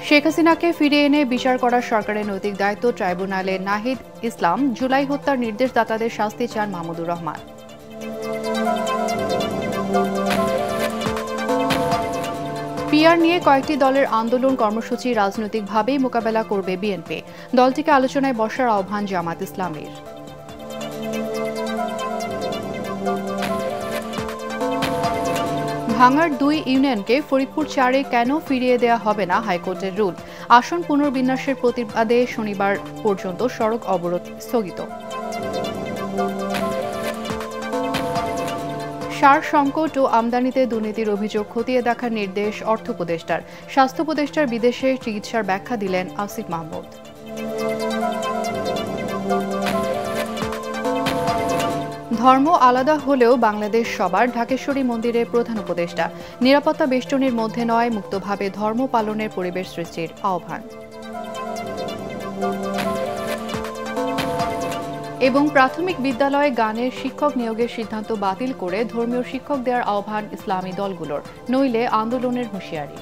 শেখ হাসিনাকে ফিরিয়ে এনে বিচার করার সরকারের নৈতিক দায়িত্ব ট্রাইব্যুনালে নাহিদ ইসলাম জুলাই হত্যার নির্দেশদাতাদের শাস্তি চান মাহমুদুর রহমান। পিআর নিয়ে কয়েকটি দলের আন্দোলন কর্মসূচি রাজনৈতিকভাবেই মোকাবেলা করবে বিএনপি। দলটিকে আলোচনায় বসার আহ্বান জামাত ইসলামীর। ভাঙার 2 ইউনিয়নকে ফরিদপুর 4-এ কেন ফিরিয়ে দেয়া হবে না হাইকোর্টের রুল। আসন পুনর্বিন্যাসের প্রতিবাদে শনিবার পর্যন্ত সড়ক অবরোধ স্থগিত। সার সংকট ও আমদানিতে দুর্নীতির অভিযোগ খতিয়ে দেখার নির্দেশ অর্থ উপদেষ্টার। স্বাস্থ্য উপদেষ্টার বিদেশে চিকিৎসার ব্যাখ্যা দিলেন আসিফ মাহমুদ। ধর্ম আলাদা হলেও বাংলাদেশ সবার, ঢাকেশ্বরী মন্দিরের প্রধান উপদেষ্টা। নিরাপত্তা বেষ্টনীর মধ্যে নয়, মুক্তভাবে ধর্ম পালনের পরিবেশ সৃষ্টির আহ্বান। এবং প্রাথমিক বিদ্যালয়ে গানের শিক্ষক নিয়োগের সিদ্ধান্ত বাতিল করে ধর্মীয় শিক্ষক দেওয়ার আহ্বান ইসলামী দলগুলোর, নইলে আন্দোলনের হুঁশিয়ারি।